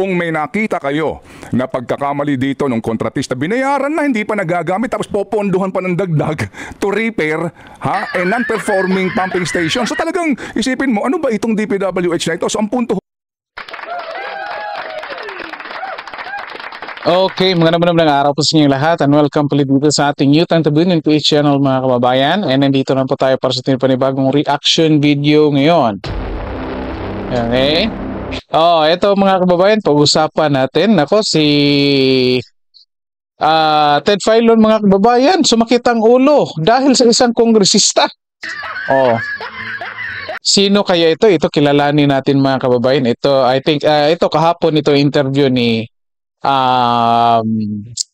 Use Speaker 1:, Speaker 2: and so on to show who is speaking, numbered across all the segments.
Speaker 1: Kung may nakita kayo na pagkakamali dito ng kontratista, binayaran na, hindi pa nagagamit, tapos popondohan pa ng dagdag to repair a non-performing pumping station. So talagang isipin mo, ano ba itong DPWH na ito? So ang punto.
Speaker 2: Okay, magandang araw po sa inyo lahat and welcome po dito sa ating Youth and Tabunin PH channel mga kababayan. And nandito na po tayo para sa ating panibagong reaction video ngayon. Okay. Ito mga kababayan, pag-usapan natin. Ako si Ted Filon mga kababayan, sumakit ang ulo dahil sa isang kongresista. Sino kaya ito? Ito kilalanin natin mga kababayan. Ito, I think, ito kahapon ito interview ni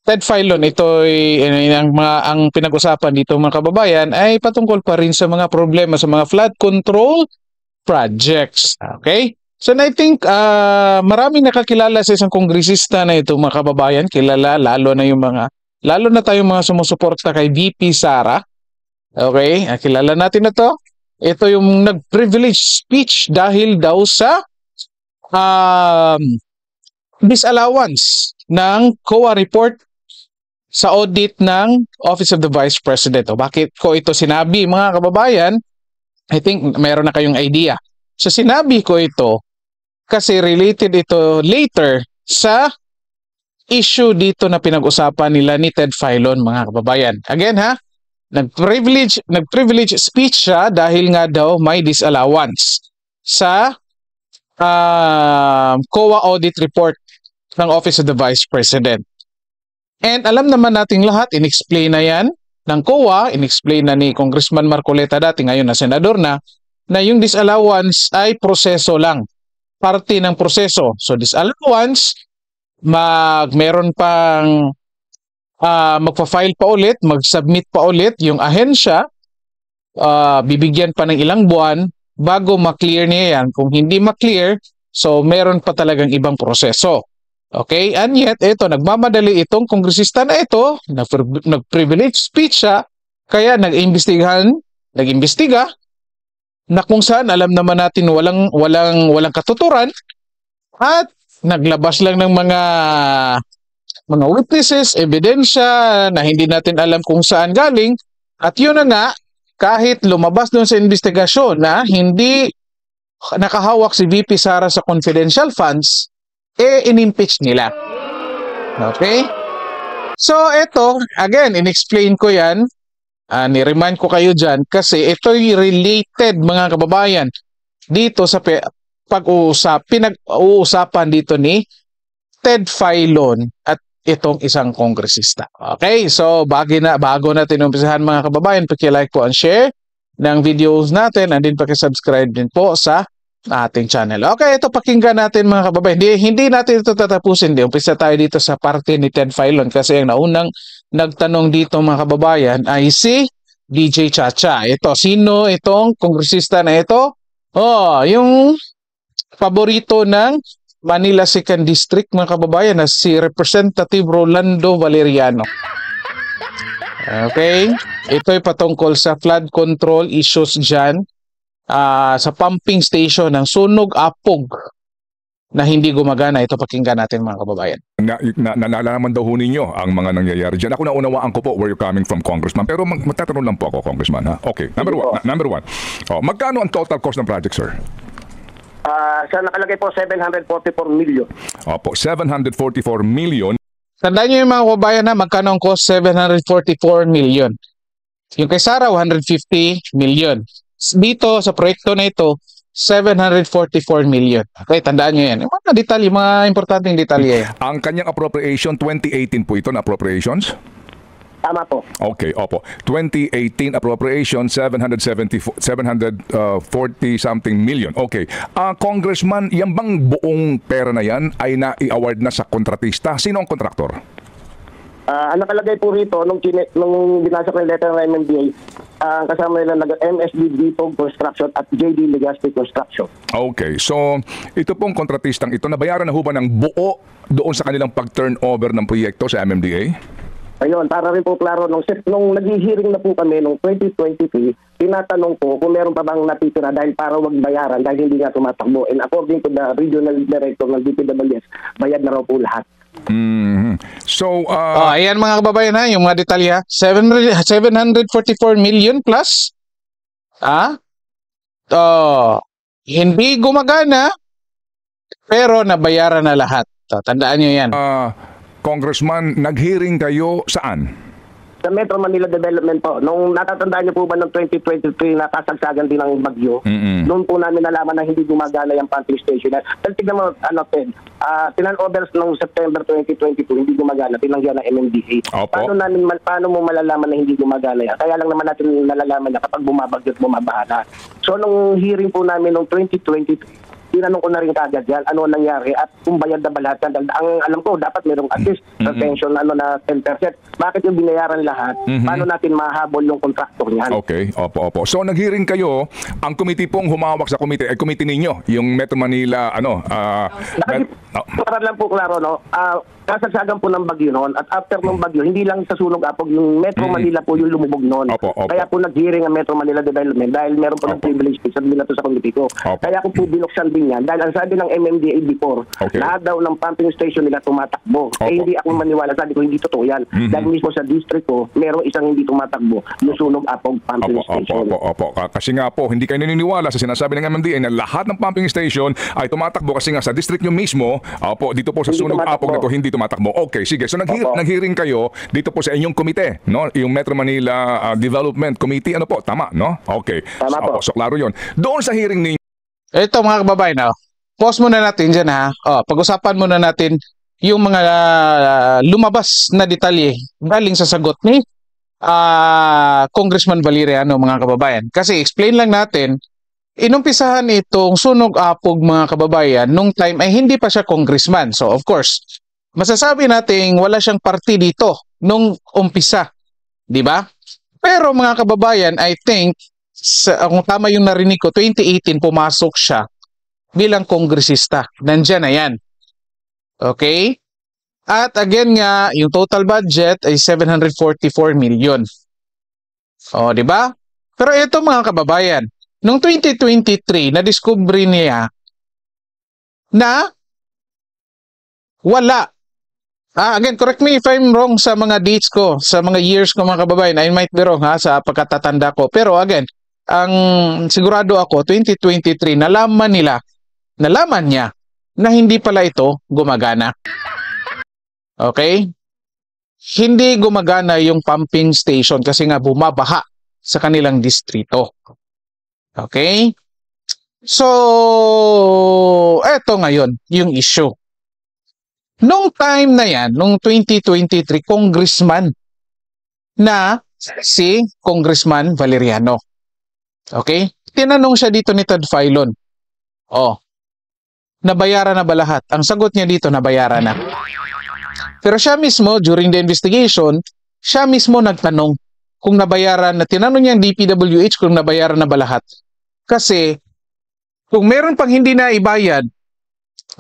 Speaker 2: Ted Filon. Ito ang pinag-usapan dito mga kababayan ay patungkol pa rin sa mga problema sa mga flood control projects. Okay? So I think maraming nakakilala sa isang kongresista na ito mga kababayan. Kilala lalo na tayong mga sumusuporta kay VP Sara. Okay? Kilala natin na to. Ito yung nag-privilege speech dahil daw sa disallowance ng COA report sa audit ng Office of the Vice President. Bakit ko ito sinabi mga kababayan? I think mayroon na kayong idea. So sinabi ko ito kasi related ito later sa issue dito na pinag-usapan nila ni Ted Filon mga kababayan. Again nag-privilege speech siya dahil nga daw may disallowance sa COA audit report ng Office of the Vice President. And alam naman nating lahat, in-explain na yan ng COA, in-explain na ni Congressman Marcoleta dati, ngayon na senador na yung disallowance ay proseso lang. Parte ng proseso. So disallowance, meron pang magpa-file pa ulit, mag-submit pa ulit yung ahensya, bibigyan pa ng ilang buwan bago ma-clear niya yan. Kung hindi ma-clear, so meron pa talagang ibang proseso. Okay, and yet ito nagmamadali itong kongresista na ito, nag-privilege speech siya, kaya nag-imbestiga na kung saan alam naman natin walang katuturan at naglabas lang ng mga witnesses, ebidensya na hindi natin alam kung saan galing, at yun na nga kahit lumabas doon sa investigasyon na hindi nakahawak si VP Sara sa confidential funds, in-impeach nila. Okay? So, ito, again, in-explain ko yan. Ni-remind ko kayo dyan kasi ito'y related, mga kababayan, dito sa pinag-uusapan dito ni Ted Filon at itong isang kongresista. Okay? So, bago natin umpisahan, mga kababayan, paki-like po and share ng videos natin and din paki-subscribe din po sa ating channel. Okay, ito pakinggan natin mga kababayan. Hindi natin ito tatapusin. Umpisa tayo dito sa parte ni Ted Filon kasi ang naunang nagtanong dito mga kababayan ay si DJ Chacha. Ito, sino itong kongresista na ito? Yung paborito ng Manila 2nd District mga kababayan na si Representative Rolando Valeriano. Okay, ito ay patungkol sa flood control issues dyan sa pumping station ng Sunog Apog na hindi gumagana. Ito pakinggan natin mga kababayan.
Speaker 1: Nalalaman daw ho ninyo ang mga nangyayari dyan. Ako naunawaan ko po where you're coming from, Congressman. Pero magtatanong lang po ako, Congressman. Ha? Okay, number one. Magkano ang total cost ng project, sir?
Speaker 3: Sa nakalagay po, 744 million.
Speaker 1: Opo, 744 million.
Speaker 2: Tandaan nyo yung mga kababayan na magkano ang cost? 744 million. Yung kay Sara, 150 million. Dito sa proyekto na ito, 744 million. Okay, tandaan nyo yan. Yung mga detalye, mga importanteng detalye.
Speaker 1: Ang kanyang appropriation, 2018 po ito na appropriations?
Speaker 3: Tama po.
Speaker 1: Okay, opo. 2018 appropriation, 740 something million. Okay. Congressman, yan bang buong pera na yan ay na-i-award na sa kontratista? Sino ang kontraktor?
Speaker 3: Ang nakalagay po rito, nung binasa ko yung letter ng MMDA, kasama nila MSD Depot Construction at JD Legaspi Construction.
Speaker 1: Okay, so ito pong kontratistang ito, nabayaran na ho ba ng buo doon sa kanilang pag-turnover ng proyekto sa MMDA?
Speaker 3: Ayun, para rin po klaro, nung nag-hearing na po kami nung 2023, tinatanong po kung meron pa bang natitira dahil para wag bayaran dahil hindi nga tumatakbo. And according to the regional director ng DPWS, bayad na raw po lahat.
Speaker 1: Mhm. So,
Speaker 2: Ayan mga kababayan ha, yung mga detalya. 744 million plus. Hindi gumagana, pero nabayaran na lahat. Tandaan nyo yan.
Speaker 1: Congressman, nag-hearing kayo saan?
Speaker 3: Sa Metro Manila Development po, nung natatandaan niyo po ba ng 2023 na kasagsagan din ng bagyo, noon po namin nalaman na hindi gumagana yung pumping station. Pero tignan mo, Ted, tinan-overs noong September 2022, hindi gumagana, tinanggihan ng MMDA.
Speaker 1: Opo.
Speaker 3: Paano mo malalaman na hindi gumagana yan? Kaya lang naman natin nalalaman na kapag bumabagyo at bumabaha na. So nung hearing po namin noong 2023, tinanong ko na rin kagad yan, ano nangyari at kung bayad na ba lahat yan. Ang alam ko, dapat mayroong assist sa pension na 10%. Bakit yung binayaran lahat? Paano natin mahabol yung contractor niyan?
Speaker 1: Okay, opo. So nag-hearing kayo, ang committee pong humawak sa committee, ay committee ninyo, yung Metro Manila,
Speaker 3: Para lang po klaro, no? Kasagsagan po ng bagyo noon at after ng bagyo, hindi lang sa sunog apog, yung Metro Manila po yung lumubog noon.
Speaker 1: Opo.
Speaker 3: Kaya po nag-hearing ang Metro Manila Development dahil meron po ng privilege speech, sabi na to sa committee ko. Kaya ko po binuksan din yan dahil ang sabi ng MMDA before, lahat daw ng pumping station nila tumatakbo. Hindi ako maniwala, sabi ko hindi totoo yan. Dahil mismo sa district ko, merong isang hindi tumatakbo, yung sunog apog pumping station.
Speaker 1: Opo. Kasi nga po, hindi kayo naniniwala sa sinasabi ng MMDA na lahat ng pumping station ay tumatakbo kasi nga sa district nyo mismo, dito po sa
Speaker 3: Hindi
Speaker 1: sunog
Speaker 3: tumatakbo.
Speaker 1: apog na to, hindi tumatakbo. Okay, sige. So nag-hearing kayo dito po sa inyong komite, no? Yung Metro Manila Development Committee, ano po? Tama, no? Okay.
Speaker 3: Tama po.
Speaker 1: So klaro yun. Doon sa hearing ninyo,
Speaker 2: Ito mga kababayan, pause muna natin dyan ha. Pag-usapan muna natin yung mga lumabas na detalye galing sa sagot ni Congressman Valeriano mga kababayan. Kasi explain lang natin, inumpisahan itong sunog apog mga kababayan nung time ay hindi pa siya congressman. So of course, masasabi nating wala siyang party dito nung umpisa, di ba? Pero mga kababayan, I think kung tama yung narinig ko, 2018 pumasok siya bilang kongresista. Nandiyan na yan. Okay? At again nga, yung total budget ay 744 million. Di ba? Pero ito mga kababayan, noong 2023, na-discover niya na wala. Again, correct me if I'm wrong sa mga dates ko, sa mga years ko mga kababayan. I might be wrong sa pagkatatanda ko. Pero again, ang sigurado ako, 2023, nalaman niya na hindi pala ito gumagana. Okay? Hindi gumagana yung pumping station kasi nga bumabaha sa kanilang distrito. Okay? So, eto ngayon, yung issue. Nung time na yan, nung 2023, congressman na si Congressman Valeriano. Okay? Tinanong siya dito ni Ted Filon. Nabayaran na ba lahat? Ang sagot niya dito, nabayaran na. Pero siya mismo, during the investigation, siya mismo nagtanong kung nabayaran na, tinanong niya ang DPWH kung nabayaran na ba lahat. Kasi, kung meron pang hindi na ibayad,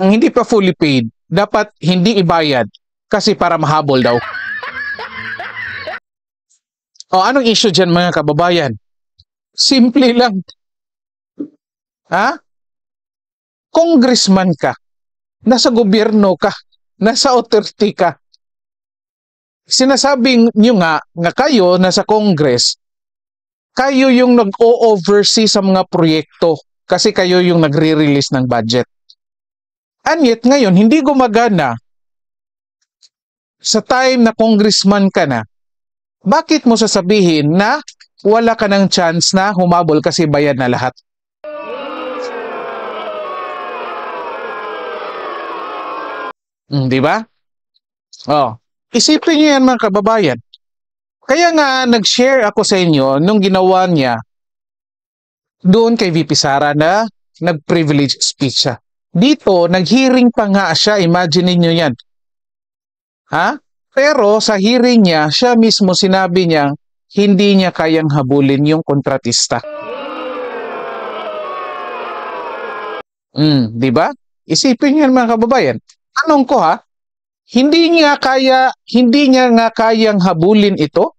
Speaker 2: ang hindi pa fully paid, dapat hindi ibayad kasi para mahabol daw. Anong issue dyan mga kababayan? Simple lang. Congressman ka, nasa gobyerno ka, nasa authority ka. Sinasabing nyo nga kayo nasa Congress, kayo yung nag-o-oversee sa mga proyekto kasi kayo yung nagre-release ng budget. And yet ngayon, hindi gumagana sa time na congressman ka na, bakit mo sasabihin na wala ka ng chance na humabol kasi bayad na lahat? Di ba? Isipin niyo yan mga kababayan. Kaya nga nag-share ako sa inyo nung ginawa niya doon kay VP Sara na nag-privilege speech siya. Dito, nag-hearing pa nga siya. Imagine niyo yan. Pero sa hearing niya, siya mismo sinabi niya, hindi niya kayang habulin yung kontratista. Di ba? Isipin niyo yan mga kababayan. Tanong ko hindi niya nga kayang habulin ito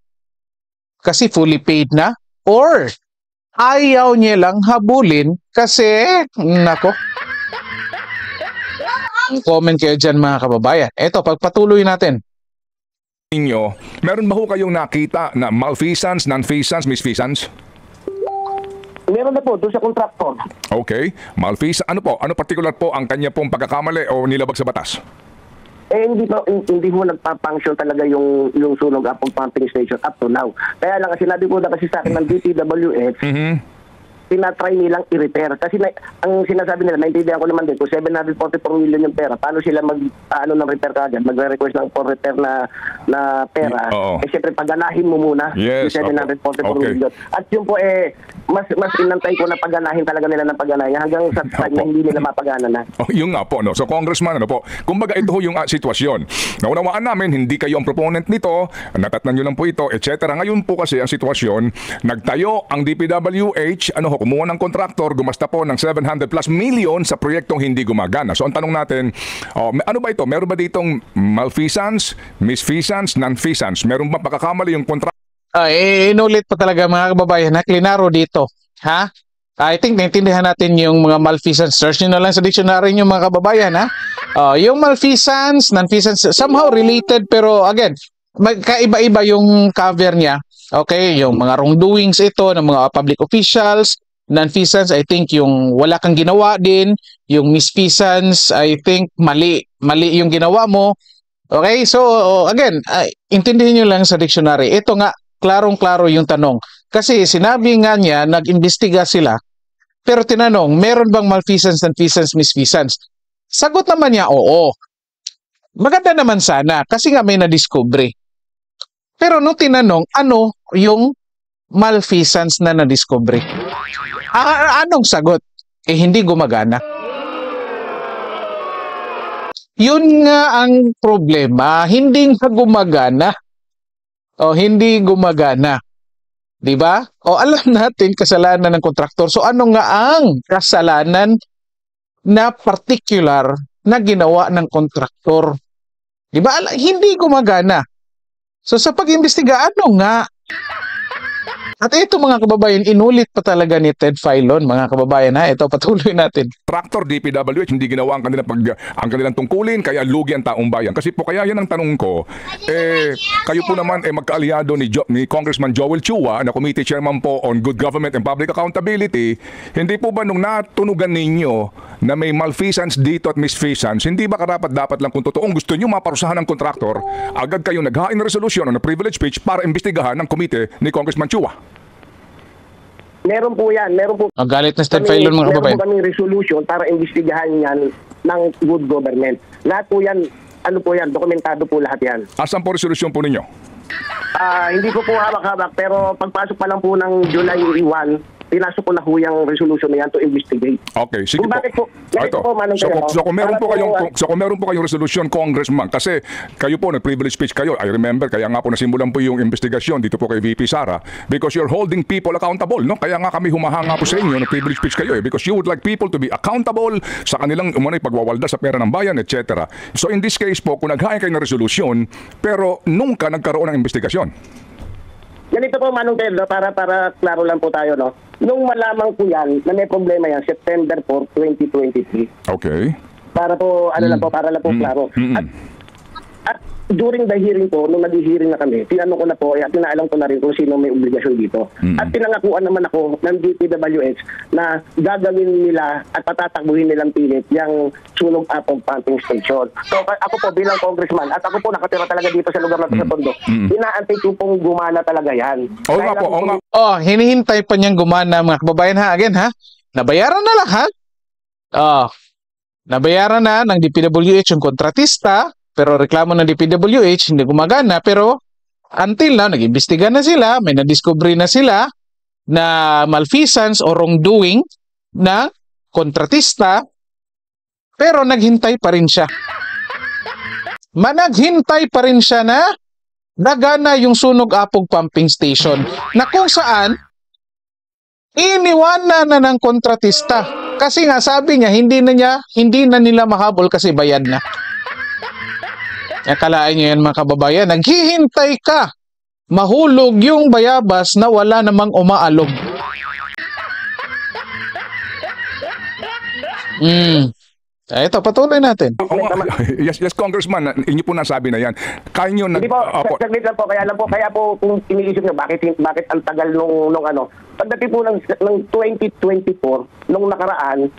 Speaker 2: kasi fully paid na, or ayaw niya lang habulin kasi nako. Comment kayo dyan mga kababayan. Eto, pagpatuloy natin.
Speaker 1: Inyo, meron ba ho kayong nakita na malfeasance, non-feasance, misfeasance?
Speaker 3: Meron na po doon sa kontraktor.
Speaker 1: Okay. Malfeasance, ano po? Ano particular po ang kanya pong pagkakamali o nilabag sa batas?
Speaker 3: Hindi ho nagpa-function talaga yung sunog apong pumping station up to now. Kaya lang, sinabi ko na kasi sa akin ng DPWH, tinatry nilang i-repair. Kasi ang sinasabi nila, naintindihan ko naman din, kung 744 million yung pera, paano sila ng repair kagad? Magre-request ng for repair na pera. Eh, siyempre, paganahin mo muna
Speaker 1: Yes,
Speaker 3: yung 744 million. At yun po, mas inantay ko na paganahin talaga nila ng paganahin hanggang sa time na hindi nila mapagana na.
Speaker 1: Yung nga po, no? So, Congressman, ano po, kumbaga ito ho yung sitwasyon. Naunawaan namin, hindi kayo ang proponent nito, natatnan nyo lang po ito, etc. Ngayon po kasi ang sitwasyon, nagtayo ang DPWH, kumuha ng kontraktor, gumasta po ng 700 plus million sa proyektong hindi gumagana. So ang tanong natin, ano ba ito? Meron ba ditong malfeasance, misfeasance, non-feasance? Meron ba pagkakamali yung kontraktor?
Speaker 2: Inulit pa talaga mga kababayan na klinaro dito. Ha? I think naintindihan natin yung mga malfeasance. Search nyo na lang sa dictionary nyo mga kababayan. Ha? Yung malfeasance, non-feasance, somehow related pero again, magkaiba-iba yung cover niya. Okay, yung mga wrongdoings ito ng mga public officials. Non-feasance, I think yung wala kang ginawa din. Yung misfeasance, I think mali yung ginawa mo. Okay, so again, intindihin nyo lang sa dictionary. Ito nga, klarong-klaro yung tanong. Kasi sinabi nga niya, nag-imbestiga sila. Pero tinanong, meron bang malfeasance, non-feasance, misfeasance? Sagot naman niya, oo. Maganda naman sana kasi nga may na-discovery. Pero nung tinanong, ano yung malfeasance na na-discovery? Anong sagot? Hindi gumagana. Yun nga ang problema, hindi nga gumagana. Hindi gumagana. 'Di ba? Alam natin kasalanan ng kontraktor. So ano nga ang kasalanan na particular na ginawa ng kontraktor? 'Di ba? Hindi gumagana. So sa pag-imbestiga, ano nga? At ito mga kababayan, inulit pa talaga ni Ted Filon, mga kababayan ha. Ito, patuloy natin.
Speaker 1: Traktor, DPWH, hindi ginawa ang kanilang tungkulin, kaya lugi ang taong bayan. Kasi po, kaya yan ang tanong ko, kayo po naman magkaalyado ni Congressman Joel Chua, na Committee Chairman po on Good Government and Public Accountability, hindi po ba nung natunugan ninyo na may malfeasance dito at misfeasance, hindi ba dapat lang kung totoong gusto nyo maparusahan ng kontraktor, agad kayo naghain ng resolution o na privilege speech para imbestigahan ng komite ni Congressman Chua?
Speaker 3: Meron po yan. Meron po.
Speaker 2: Ang galit na Ted Filon mga kababayan.
Speaker 3: Meron po kaming resolution para imbestigahan yan ng good government. Lahat po yan, dokumentado po lahat yan.
Speaker 1: Asan po resolution po ninyo?
Speaker 3: Hindi ko po hawak-hawak, pero pagpasok pa lang po ng July 1, pinasok ko na ho yung resolution na yan to investigate.
Speaker 1: Okay, sige
Speaker 3: kung
Speaker 1: po.
Speaker 3: Bakit po?
Speaker 1: Ito. So kung meron po kayong resolution, Congressman, kasi kayo po nag-privilege speech kayo. I remember, kaya nga po nasimulan po yung investigasyon dito po kay VP Sara, because you're holding people accountable, no? Kaya nga kami humahanga po sa inyo, nag-privilege speech kayo because you would like people to be accountable sa kanilang pagwawalda sa pera ng bayan, etc. So in this case po, kung naghain kayo ng resolution, pero nung ka nagkaroon ng investigasyon.
Speaker 3: Ganito po, Manong Pedro, para klaro lang po tayo, no? Nung malaman ko yan, na may problema yan, September 4, 2023.
Speaker 1: Okay.
Speaker 3: Para po, para lang po klaro. At during the hearing po, nung nag-hearing na kami, tinanong ko na po, tinaalam ko na rin kung sino may obligasyon dito. At pinangakuan naman ako ng DPWH na gagawin nila at patatakbuhin nilang pilit yung sunog atong pumping station. So ako po bilang congressman, at ako po nakatira talaga dito sa lugar na ito sa Tondo, inaantay ko pong gumana talaga yan.
Speaker 2: Hinihintay pa niyang gumana mga kababayan ha. Again ha, nabayaran na lahat. Nabayaran na ng DPWH yung kontratista, pero reklamo ng DPWH hindi gumagana, pero until now nag-imbestiga na sila, may na-discovery na sila na malfeasance o wrongdoing na kontratista, pero naghintay pa rin siya. Naghintay pa rin siya na nagana yung Sunog Apog Pumping Station na kung saan iniwanan na ng kontratista. Kasi nga sabi niya hindi na nila mahabol kasi bayad na. Akalaan nyo yan mga kababayan, naghihintay ka. Mahulog yung bayabas na wala namang umaalog. Ito, patuloy natin.
Speaker 1: Yes, Congressman, inyo po nasabi na yan. Kaya nyo na...
Speaker 3: Hindi po, saglit lang po, kaya po kung iniisip nyo, bakit ang tagal nung ano, pagdating po ng 2024, nung nakaraan,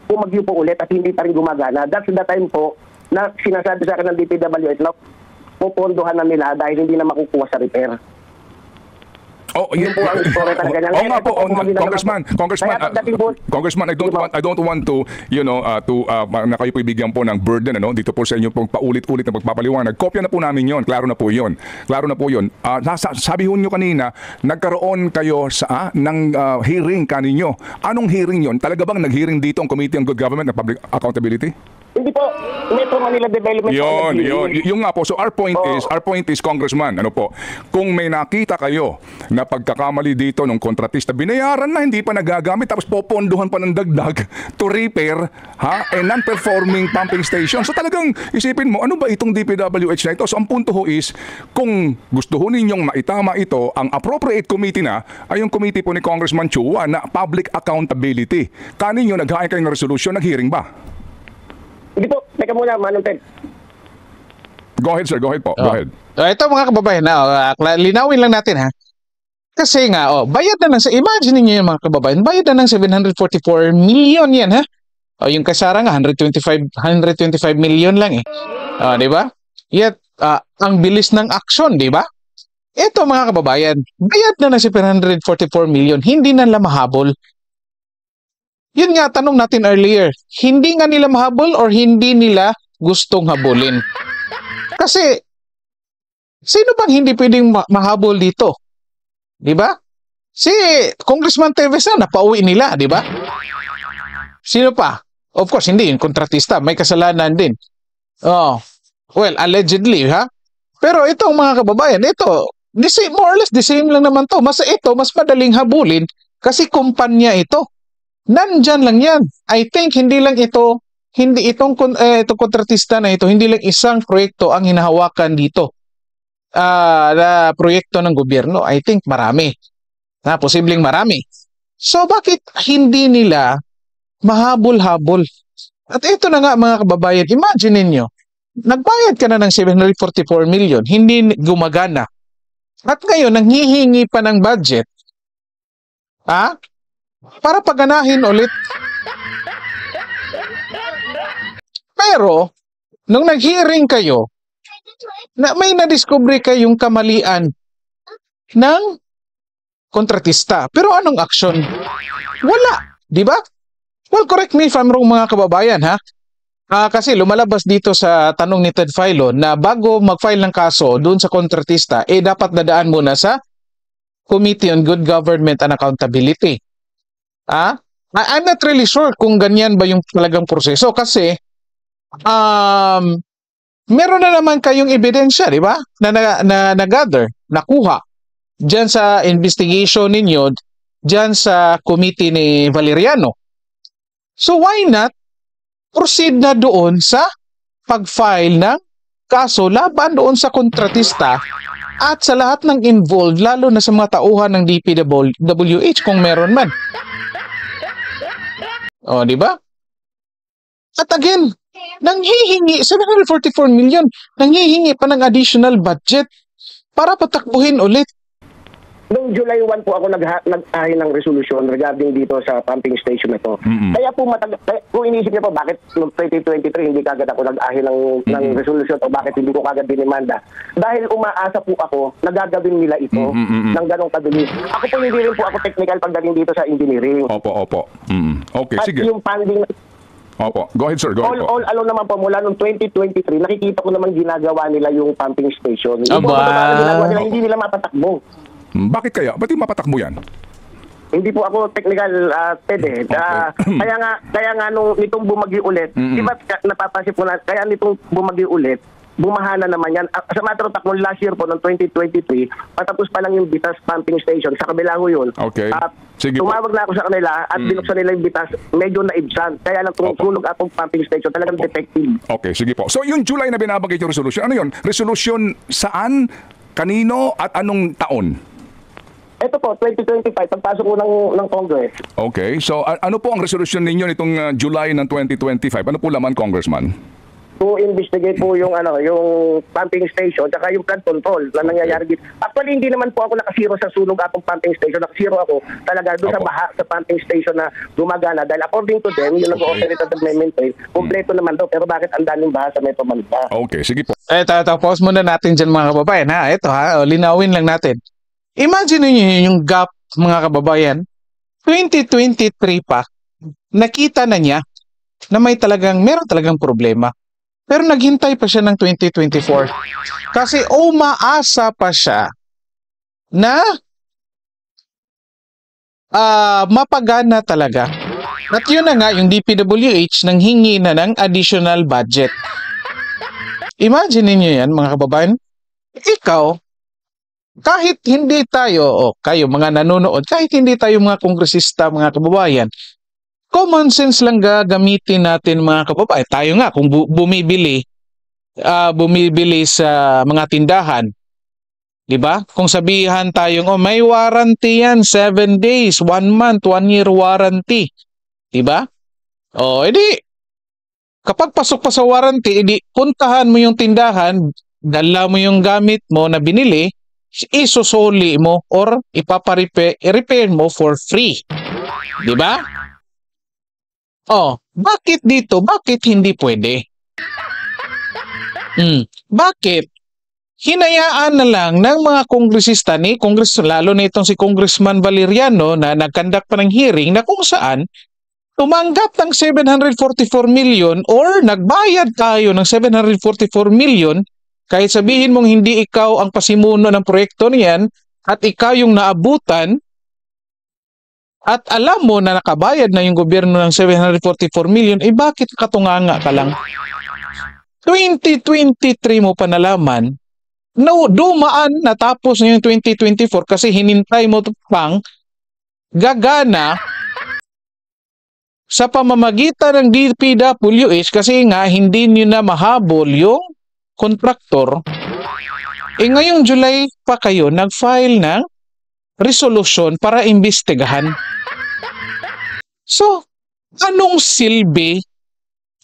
Speaker 3: pumagyo po ulit at hindi pa rin gumagana. That's the time po na sinasabi sa akin ng DPWH na pupondohan na nila dahil hindi na makukuha sa repair.
Speaker 1: Oh,
Speaker 3: Yun po ang story talaga niya.
Speaker 1: Oo nga po, Congressman, I don't want to, na kayo po ibigyan po ng burden, dito po sa inyo pong paulit-ulit na pagpapaliwanag. Kopya na po namin yon, klaro na po yon. Sabi ho nyo kanina, nagkaroon kayo ng hearing kaninyo. Anong hearing yon? Talaga bang nag-hearing dito ang Committee on Good Government and Public Accountability?
Speaker 3: Hindi po, Metro Manila Development.
Speaker 1: Yung nga po. So our point is, Congressman, kung may nakita kayo na pagkakamali dito ng kontratista, binayaran na hindi pa nagagamit, tapos popondohan pa ng dagdag to repair a non-performing pumping station. So talagang isipin mo, ano ba itong DPWH na ito? So ang punto ho is, kung gusto ho ninyong maitama ito, ang appropriate committee na ay yung committee po ni Congressman Chua na public accountability. Kaninyo naghain kayo ng resolution, nag-hearing ba?
Speaker 3: Hindi po, teka muna, Manong Ted.
Speaker 1: Go ahead, sir. Go ahead po. Go ahead.
Speaker 2: Ito mga kababayan, linawin lang natin ha. Kasi nga, bayad na imagine niyo yung mga kababayan, bayad na ng 744 million yan ha. Yung kasara nga, 125 million lang eh. Di ba? Yet, ang bilis ng aksyon, di ba? Ito mga kababayan, bayad na ng 744 million, hindi na lang mahabol. Yun nga, tanong natin earlier, hindi nga nila mahabol or hindi nila gustong habulin? Kasi, sino bang hindi pwedeng mahabol dito? Di ba? Si Congressman Teves na, napauwi nila, di ba? Sino pa? Of course, hindi, yung kontratista, may kasalanan din. Well, allegedly, ha? Pero itong mga kababayan, ito, more or less the same lang naman to. Mas madaling habulin kasi kumpanya ito. Nandyan lang yan. I think hindi itong kontratista na ito, hindi lang isang proyekto ang hinahawakan dito. Na proyekto ng gobyerno. I think marami. Posibleng marami. So bakit hindi nila mahabol-habol? At ito na nga mga kababayan, imagine niyo, nagbayad ka na ng 744 million, hindi gumagana. At ngayon, nanghihingi pa ng budget. Para paganahin ulit. Pero, nung nag-hearing kayo, may nadiscovery kayong kamalian ng kontratista. Pero anong aksyon? Wala. Di ba? Well, correct me if I'm wrong mga kababayan ha. Kasi lumalabas dito sa tanong ni Ted Filon na bago mag-file ng kaso doon sa kontratista, dapat dadaan muna sa Committee on Good Government and Accountability. I'm not really sure kung ganyan ba yung talagang proseso kasi meron na naman kayong ebidensya, di ba? Na gather, nakuha diyan sa investigation ninyo, diyan sa committee ni Valeriano. So why not proceed na doon sa pag-file ng kaso laban doon sa kontratista at sa lahat ng involved, lalo na sa mga tauhan ng DPWH kung meron man. Di ba? At again, nanghihingi, 744 million, nanghihingi pa ng additional budget para patakbuhin ulit.
Speaker 3: Noong July 1 po ako nag-ahin ng resolution regarding dito sa pumping station na ito. Kaya po, kung inisip niyo po, bakit noong 2023 hindi kagad ako nag-ahin ng resolution o bakit hindi ko kagad dinimanda? Dahil umaasa po ako na gagawin nila ito ng ganong kabilis. Ako po hindi rin po ako technical pagdating dito sa engineering.
Speaker 1: Opo. Okay,
Speaker 3: at
Speaker 1: sige.
Speaker 3: Yung funding...
Speaker 1: Opo. Go ahead, sir. Go ahead po.
Speaker 3: All along naman po, mula noong 2023, nakikita ko naman ginagawa nila yung pumping station. Hindi nila mapatakbo.
Speaker 1: Bakit kaya? Ba't yung mapatakbo yan?
Speaker 3: Hindi po ako technical, Ted eh. Kaya nga nung nitong bumagyo ulit, di ba napapansin po na, kaya nitong bumagyo ulit, bumaha na naman yan. Sa matter of fact, noong last year po, noong 2023, patapos pa lang yung Bitas pumping station. Sa kabila ko yun.
Speaker 1: Okay.
Speaker 3: At
Speaker 1: Sige po.
Speaker 3: tumawag na ako sa kanila at binuksan nila yung Bitas, medyo naibsan. Kaya lang kung sunog atong pumping station, talagang defective.
Speaker 1: Okay, sige po. So yung July na binabanggit yung resolution, ano yun? Resolution saan, kanino, at anong taon?
Speaker 3: Ito po, 2025, pagpasok ko ng Congress.
Speaker 1: Okay, so ano po ang resolution ninyo nitong July ng 2025? Ano po laman, Congressman?
Speaker 3: To investigate po yung yung pumping station at yung flood control na nangyayari dito. Actually, hindi naman po ako nakasiro sa sunog atong pumping station. Nakasiro ako talaga doon sa
Speaker 1: Opo.
Speaker 3: baha sa pumping station na gumagana. Dahil according to them, yung nag-operate at nag-maintain, kompleto naman daw. Pero bakit ang daming baha sa Metro Manila?
Speaker 1: Okay, sige po.
Speaker 2: Pause muna natin dyan mga kababayan ha. Ito ha, linawin lang natin. Imagine niyo yung gap mga kababayan. 2023 pa, nakita na niya na meron talagang problema. Pero naghintay pa siya ng 2024. Kasi umaasa pa siya na mapagana talaga. At yun na nga, yung DPWH nanghingi na ng additional budget. Imagine niyo yan mga kababayan. Ikaw, kahit hindi tayo, o kayo mga nanonood, kahit hindi tayo mga kongresista, mga kababayan, common sense lang gagamitin natin mga kababayan. Tayo nga, kung bumibili sa mga tindahan, di ba? Kung sabihan tayong, may warranty yan, 7 days, 1 month, 1 year warranty. Di ba? Edi, kapag pasok pa sa warranty, edi puntahan mo yung tindahan, dala mo yung gamit mo na binili, isusuli mo or i-repair mo for free. Di ba? Bakit dito? Bakit hindi pwede? Bakit? Hinayaan na lang ng mga kongresista lalo na itong si Congressman Valeriano na nagkandak pa ng hearing na kung saan tumanggap ng 744 million or nagbayad tayo ng 744 million kahit sabihin mong hindi ikaw ang pasimuno ng proyekto niyan at ikaw yung naabutan at alam mo na nakabayad na yung gobyerno ng 744 million, bakit katunganga ka lang? 2023 mo pa nalaman, dumaan natapos na yung 2024 kasi hinintay mo pang gagana sa pamamagitan ng DPWH kasi nga hindi nyo na mahabol yung kontraktor. Ngayong July pa kayo nag-file ng resolution para imbestigahan. So, anong silbi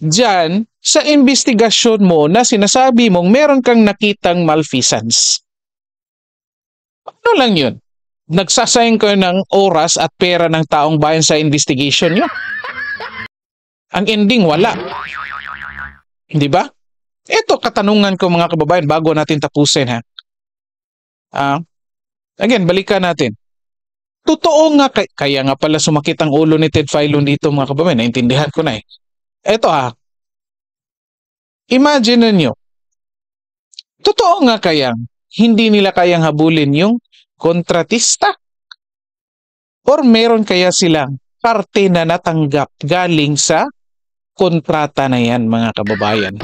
Speaker 2: dyan sa investigasyon mo na sinasabi mong meron kang nakitang malfeasance? Ano lang yun? Nagsasayang kayo ng oras at pera ng taong bayan sa investigation nyo. Ang ending, wala. Di ba? Ito katanungan ko mga kababayan bago natin tapusin ha. Again, balikan natin. Totoo nga, kaya nga pala sumakit ang ulo ni Ted Filon dito mga kababayan, naintindihan ko na eh. Eto imagine niyo, totoo nga kayang hindi nila kayang habulin yung kontratista? Or meron kaya silang parte na natanggap galing sa kontrata na yan mga kababayan?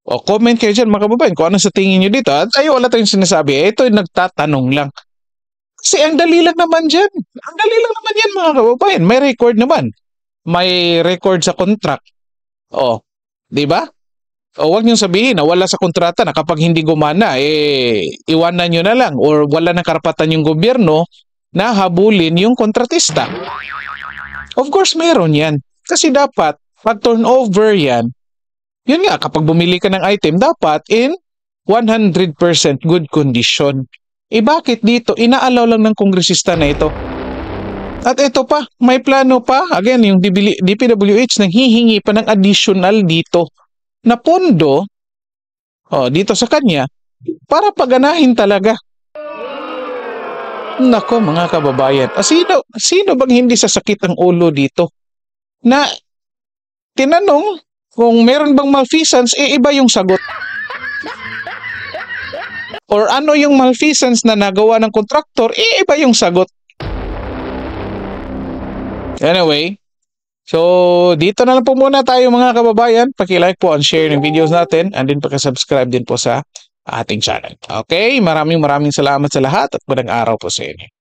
Speaker 2: Comment kayo dyan mga kababayan kung ano sa tingin nyo dito. At wala tayong sinasabi. Ito yung nagtatanong lang. Kasi ang dali lang naman dyan. Ang dali lang naman yan mga kababayan. May record naman. May record sa contract. Di ba? Huwag nyo sabihin na wala sa kontrata na kapag hindi gumana, iwanan nyo na lang or wala na karapatan yung gobyerno na habulin yung kontratista. Of course, meron yan. Kasi dapat, pag turnover yan, yun nga, kapag bumili ka ng item, dapat in 100% good condition. Bakit dito? Inaalaw lang ng kongresista na ito. At ito pa, may plano pa. Again, yung DPWH nanghihingi pa ng additional dito na pondo dito sa kanya para paganahin talaga. Nako mga kababayan, sino bang hindi sasakit ang ulo dito? Na tinanong kung meron bang malfeasance, iba yung sagot. Or ano yung malfeasance na nagawa ng kontraktor, iba yung sagot. Anyway, So, dito na lang po muna tayo mga kababayan. Paki-like po and share ng videos natin and din paki-subscribe din po sa ating channel. Okay, maraming salamat sa lahat at magandang araw po sa inyo.